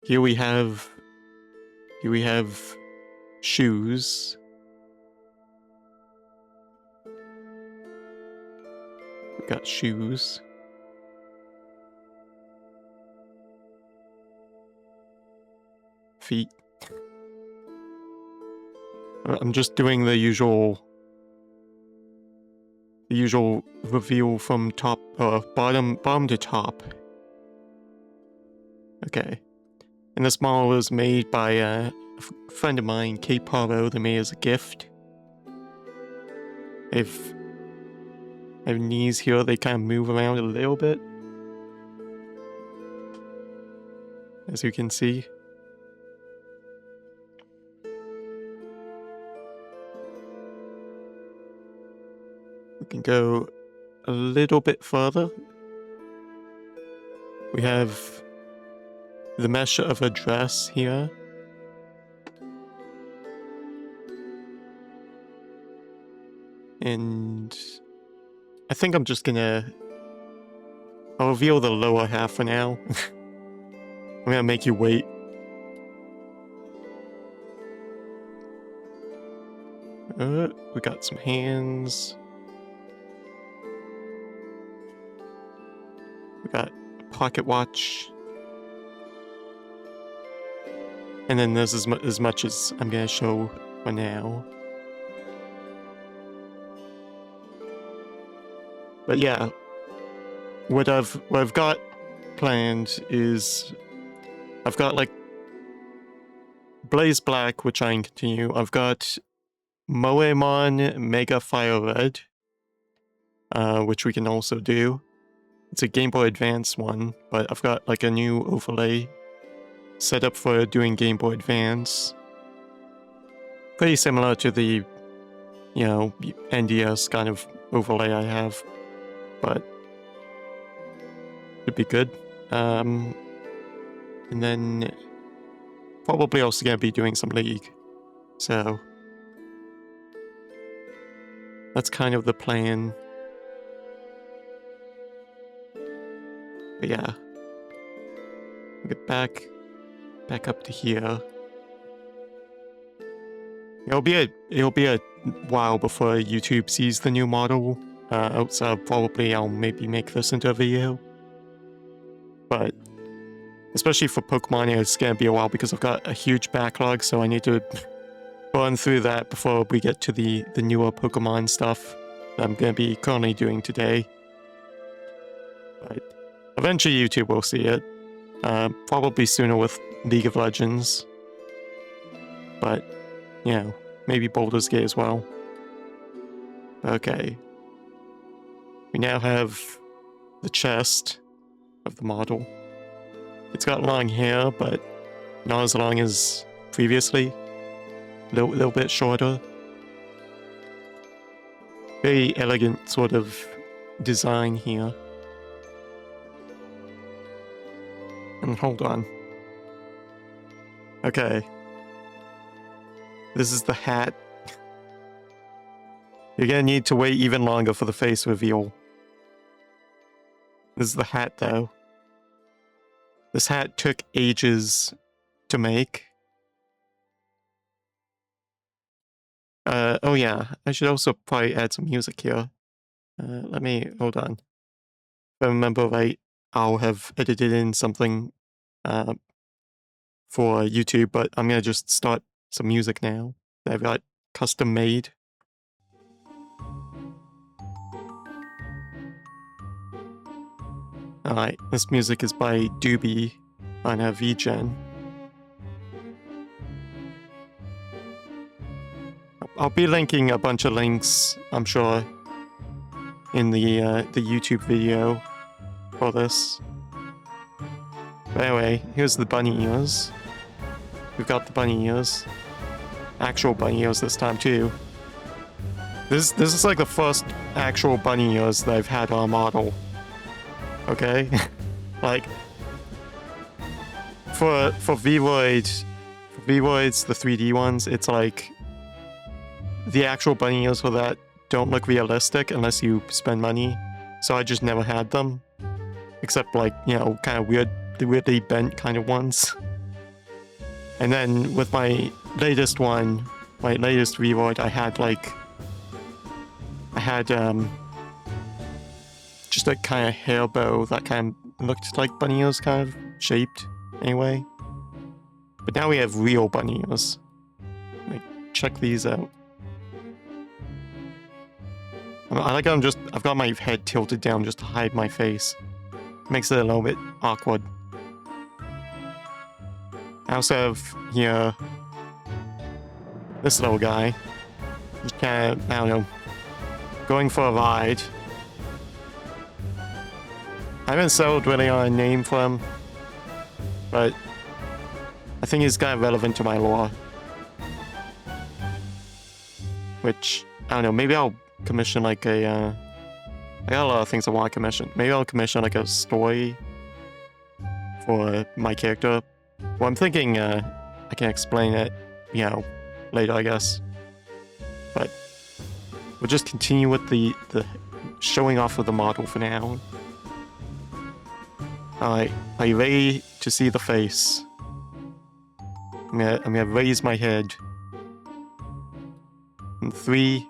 here we have shoes. We got shoes. Feet. I'm just doing the usual reveal from top, bottom to top. Okay. And this model was made by a friend of mine, PuppiiiOwO. They made as a gift. I have knees here, they kind of move around a little bit, as you can see. We can go a little bit further. We have the mesh of a dress here. And I think I'm just gonna... I'll reveal the lower half for now. I'm gonna make you wait. We got some hands. We got a pocket watch. And then there's as much as I'm gonna show for now. But yeah, what I've got planned is I've got like Blaze Black, which I can continue. I've got Moemon Mega Fire Red, which we can also do. It's a Game Boy Advance one, but I've got like a new overlay set up for doing Game Boy Advance. Pretty similar to the, you know, NDS kind of overlay I have, but it'd be good. And then probably also gonna be doing some League. So that's kind of the plan. But yeah, we'll get back up to here. It'll be a while before YouTube sees the new model. So probably I'll maybe make this into a video. But especially for Pokemon, it's gonna be a while because I've got a huge backlog, so I need to burn through that before we get to the newer Pokemon stuff that I'm gonna be currently doing today. But eventually YouTube will see it. Probably sooner with League of Legends. But, you know, maybe Baldur's Gate as well. Okay. We now have the chest of the model. It's got long hair, but not as long as previously. A little bit shorter. Very elegant sort of design here. And hold on. Okay. This is the hat. You're gonna need to wait even longer for the face reveal. This is the hat, though. This hat took ages to make. Oh yeah, I should also probably add some music here. Let me, hold on. If I remember right, I'll have edited in something for YouTube, but I'm gonna just start some music now that I've got custom made. Alright, this music is by Doobie on VGen. I'll be linking a bunch of links, I'm sure, in the YouTube video for this. But anyway, here's the bunny ears. We've got the bunny ears. Actual bunny ears this time too. This is like the first actual bunny ears that I've had on a model. Okay? Like, for Vroids, the 3D ones, it's like the actual bunny ears for that don't look realistic unless you spend money. So I just never had them. Except like, you know, kind of weirdly bent kind of ones. And then with my latest one, my latest rework, I had just a kind of hair bow that kind of looked like bunny ears, kind of shaped anyway. But now we have real bunny ears. Like, check these out. I like how I've got my head tilted down just to hide my face. Makes it a little bit awkward. I also have here this little guy. Just kind of, I don't know, going for a ride. I haven't settled really on a name for him, but I think he's kind of relevant to my lore. Which, I don't know, maybe I'll commission like a, I got a lot of things I want to commission. Maybe I'll commission like a story for my character. Well, I'm thinking I can explain it, you know, later, I guess. But we'll just continue with the showing off of the model for now. Alright, are you ready to see the face? I'm gonna raise my head. In 3,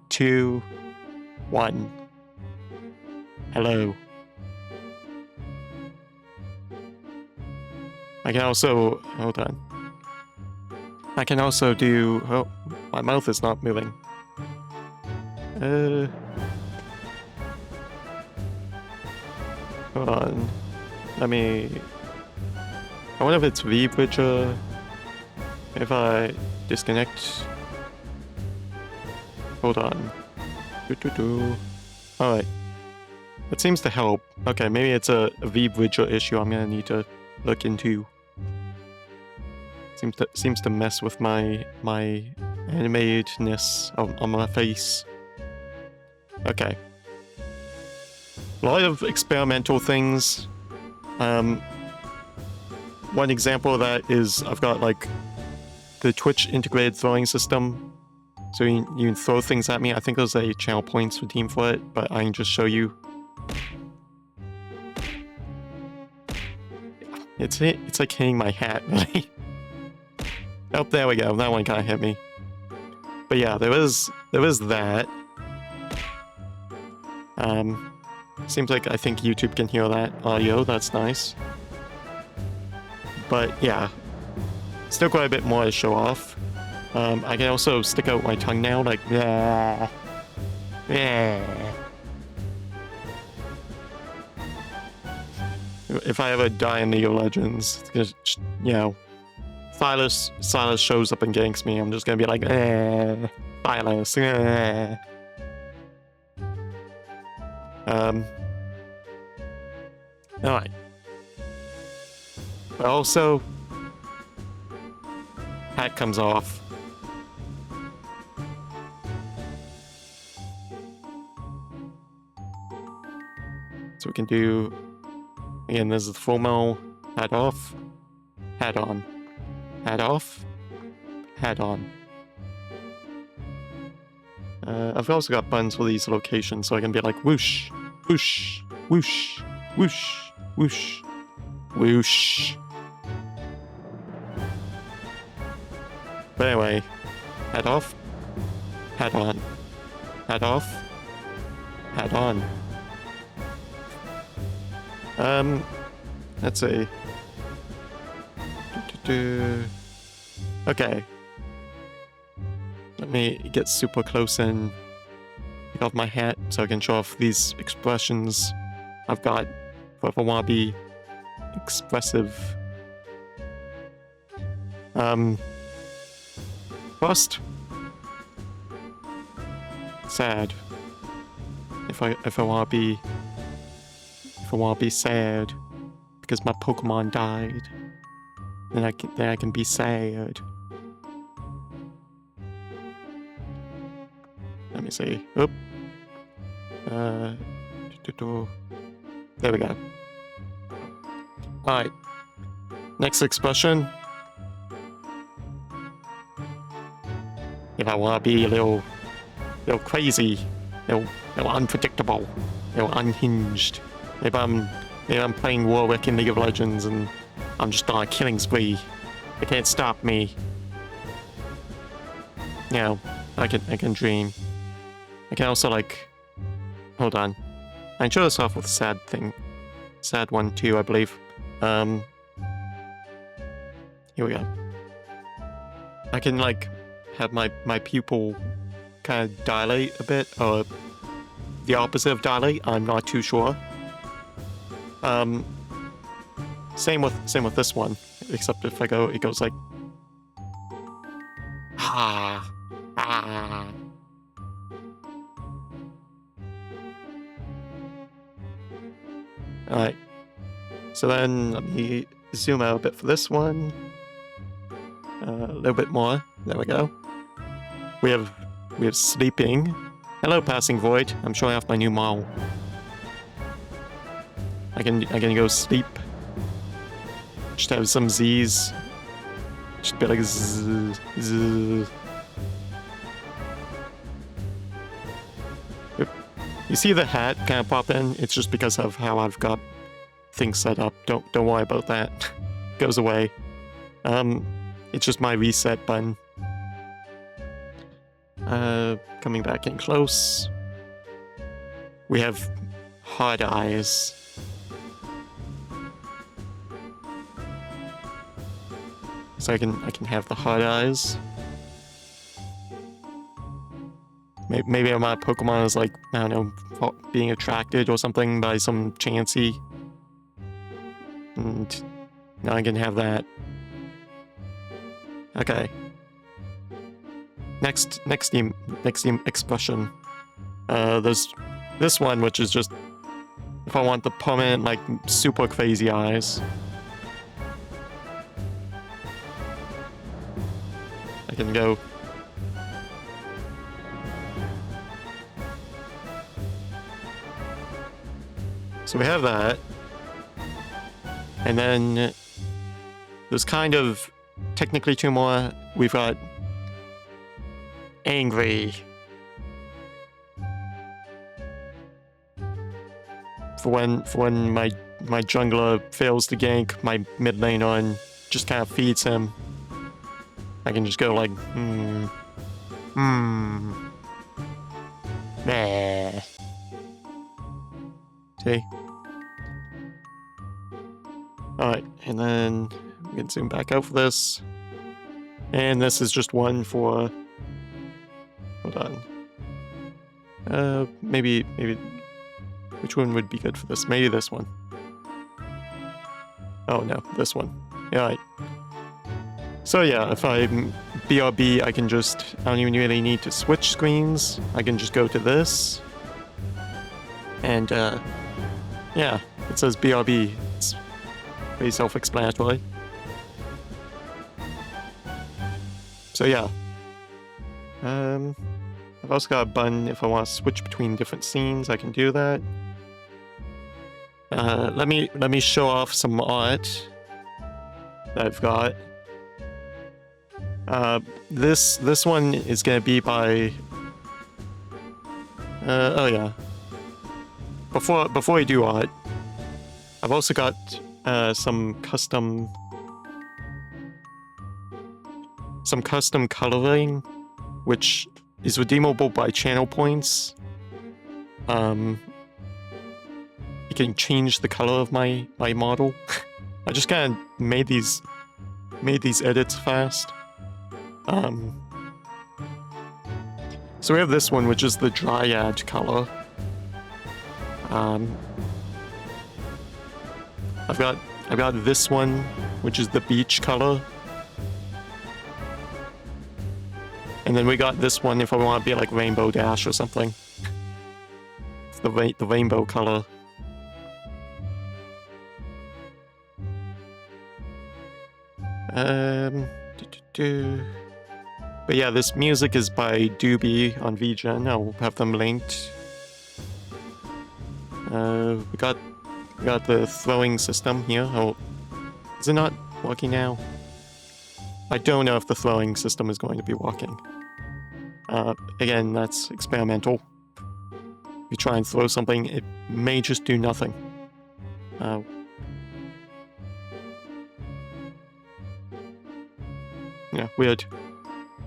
2, 1. Hello. I can also... hold on. I can also do... oh, my mouth is not moving. Hold on. Let me... I wonder if it's VBridger. If I disconnect... hold on. Alright. That seems to help. Okay, maybe it's a VBridger issue I'm gonna need to look into. Seems to mess with my animatedness on my face. Okay. A lot of experimental things. One example of that is I've got like the Twitch integrated throwing system. So you can throw things at me. I think there's a channel points redeem for it, but I can just show you. It's like hitting my hat, really. Oh, there we go. That one kind of hit me. But yeah, there was that. Seems like I think YouTube can hear that audio. That's nice. But yeah, still quite a bit more to show off. I can also stick out my tongue now, like yeah. If I ever die in League of Legends, it's gonna, you know, Silas shows up and ganks me, I'm just gonna be like, Silas, Alright. But also, hat comes off. So we can do, again, this is the full hat off, hat on, hat off, hat on. I've also got buttons for these locations, so I can be like whoosh, whoosh, whoosh, whoosh, whoosh, whoosh. But anyway, hat off, hat on, hat off, hat on. Let's see. Okay. Let me get super close and take off my hat so I can show off these expressions I've got if I want to be expressive. First, sad. If I want to be sad because my Pokemon died, then I can be sad. Let me see. Oop. There we go. Alright. Next expression. If I want to be a little crazy, little unpredictable, little unhinged. Maybe I'm playing Warwick in League of Legends and I'm just on a killing spree. They can't stop me. You know, I can dream. I can also like, hold on. I can show this off with a sad thing. Sad one too, I believe. Here we go. I can like have my pupil kind of dilate a bit, or the opposite of dilate. I'm not too sure. Same with this one, except if I go, it goes like ah. Alright. So then let me zoom out a bit for this one. A little bit more. There we go. We have sleeping. Hello, passing void. I'm showing off my new model. I can go sleep. Just have some Z's. Just be like zzz, zzz. You see the hat kind of pop in? It's just because of how I've got things set up. Don't worry about that. Goes away. It's just my reset button. Coming back in close. We have hard eyes. So I can have the hard eyes. Maybe my Pokemon is like, I don't know, being attracted or something by some Chansey. And now I can have that. Okay. Next theme expression. There's this one, which is just if I want the permanent, like, super crazy eyes. I can go. So we have that. And then there's kind of technically two more. We've got angry. For when my jungler fails to gank my mid laner and just kind of feeds him. I can just go like, nah. See? Alright, and then we can zoom back out for this. And this is just one for... Hold on. Maybe... Which one would be good for this? Maybe this one. Oh no, this one. Yeah, alright. So yeah, if I BRB, I can just... I don't even really need to switch screens. I can just go to this. And, yeah, it says BRB. It's pretty self-explanatory. So yeah. I've also got a button if I want to switch between different scenes, I can do that. Let me show off some art that I've got. This one is gonna be by oh yeah. Before I do art, I've also got some custom coloring, which is redeemable by channel points. You can change the color of my model. I just kind of made these edits fast. So we have this one, which is the Dryad color. I've got this one, which is the beach color. And then we got this one if I want to be like Rainbow Dash or something. It's the rainbow color. But yeah, this music is by Doobie on VGen. I'll have them linked. We got the throwing system here. Oh, is it not working now? I don't know if the throwing system is going to be working. Again, that's experimental. If you try and throw something, it may just do nothing. Yeah, weird.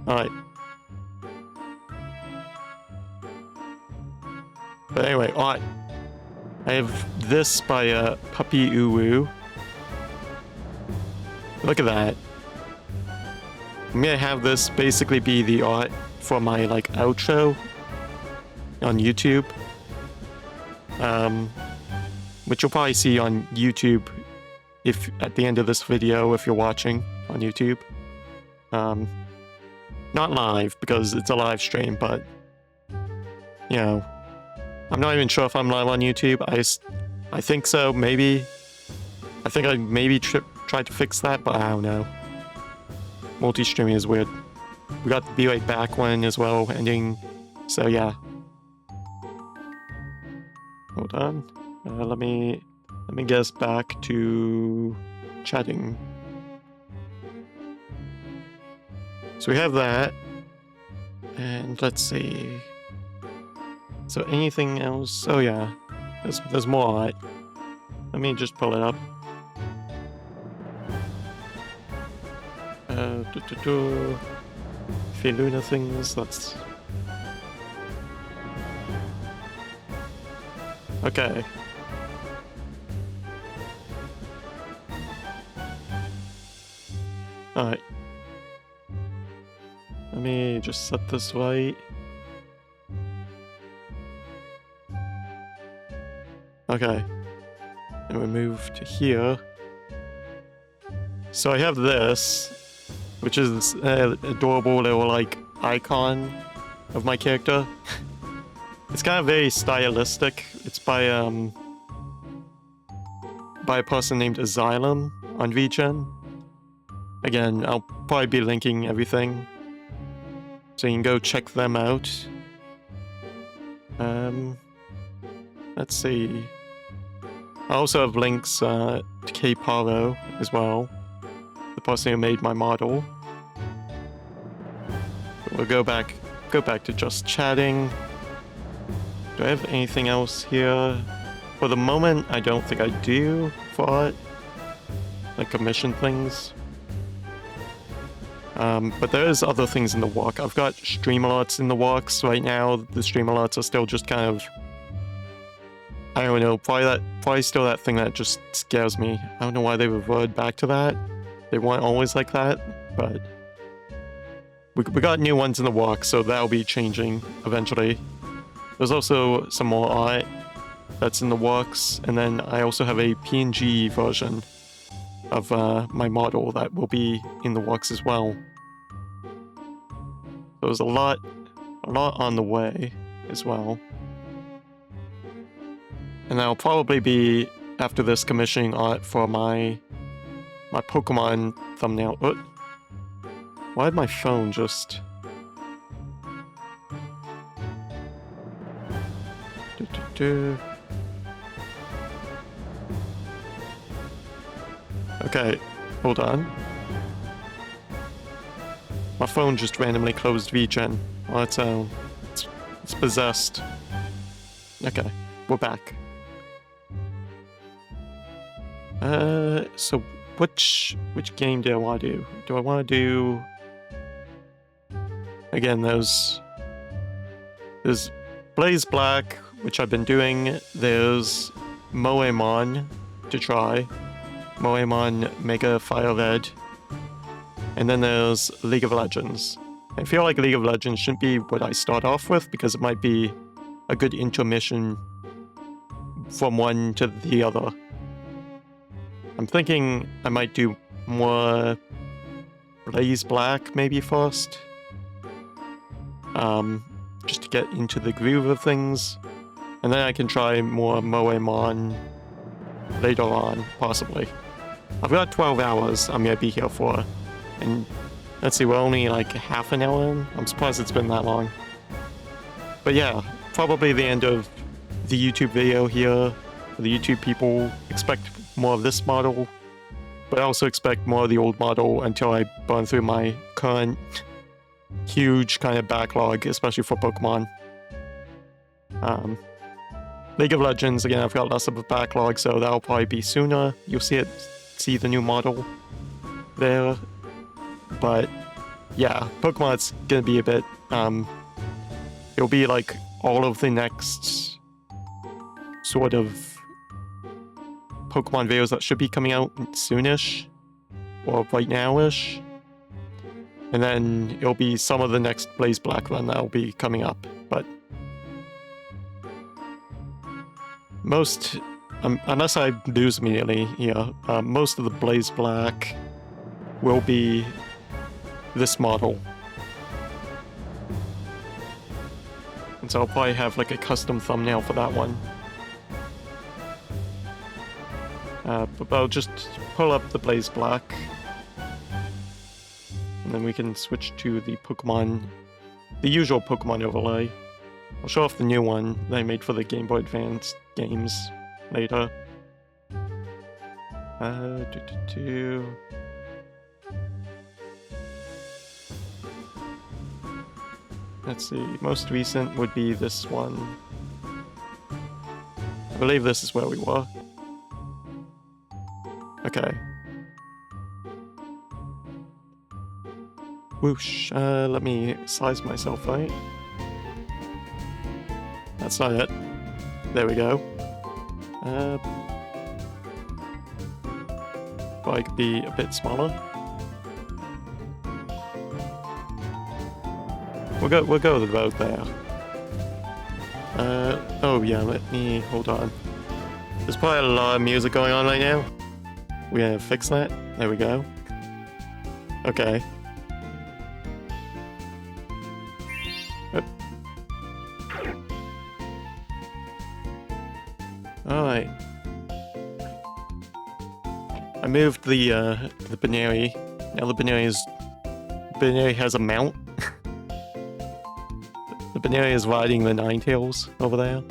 Alright. But anyway, alright. I have this by PuppiiiOwO. Look at that. I'm gonna have this basically be the art for my like outro on YouTube. Which you'll probably see on YouTube if at the end of this video if you're watching on YouTube. Not live because it's a live stream, but you know, I'm not even sure if I'm live on YouTube. I think so, maybe. I think I maybe tried to fix that, but I don't know. Multi-streaming is weird. We got the Be Right Back one as well, ending. So yeah. Hold on. Let me guess back to chatting. So we have that. And let's see. So anything else? Oh yeah. There's more art. Let me just pull it up. Luna things, that's... Okay. Alright. Let me just set this right. Okay. And we move to here. So I have this, which is an adorable little like icon of my character. It's kind of very stylistic. It's by a person named Azzylum on VGen. Again, I'll probably be linking everything, so you can go check them out. Let's see. I also have links to PuppiiiOwO as well, the person who made my model. But we'll go back to just chatting. Do I have anything else here? For the moment, I don't think I do for it. Like commission things. But there is other things in the work. I've got stream alerts in the works right now. The stream alerts are still just kind of... I don't know, probably still that thing that just scares me. I don't know why they reverted back to that. They weren't always like that, but... We got new ones in the works, so that'll be changing eventually. There's also some more art that's in the works, and then I also have a PNG version of my model that will be in the works as well. So there's a lot on the way as well. And I'll probably be, after this, commissioning art for my Pokemon thumbnail. Why did my phone just... Okay, hold on. My phone just randomly closed VGen on its own. It's possessed. Okay, we're back. So which game do I want to do? Do I want to do... Again, there's Blaze Black, which I've been doing. There's Moemon to try. Moemon Mega Fire Red. And then there's League of Legends. I feel like League of Legends shouldn't be what I start off with because it might be a good intermission from one to the other. I'm thinking I might do more Blaze Black maybe first. Just to get into the groove of things. And then I can try more Moemon later on, possibly. I've got 12 hours I'm gonna be here for. And let's see, we're only like half an hour in. I'm surprised it's been that long. But yeah, probably the end of the YouTube video here. For the YouTube people, expect more of this model. But I also expect more of the old model until I burn through my current huge kind of backlog, especially for Pokemon. League of Legends, again, I've got less of a backlog, so that'll probably be sooner. You'll see the new model there. But yeah, Pokemon's gonna be a bit, it'll be like all of the next sort of Pokemon videos that should be coming out soonish, or right now-ish. And then it'll be some of the next Blaze Black run that'll be coming up, but most, unless I lose immediately, yeah, most of the Blaze Black will be this model. And so I'll probably have like a custom thumbnail for that one. But I'll just pull up the Blaze Black. And then we can switch to the Pokemon, the usual Pokemon overlay. I'll show off the new one that I made for the Game Boy Advance games later. Let's see, most recent would be this one. I believe this is where we were. Okay. Whoosh, let me size myself right. That's not it. There we go. Probably could be a bit smaller. We'll go with about there. Oh yeah, let me, hold on. There's probably a lot of music going on right now. We're gonna fix that. There we go. Okay. Alright. I moved the Baneri. Now the Baneri has a mount. The Baneri is riding the Ninetales over there.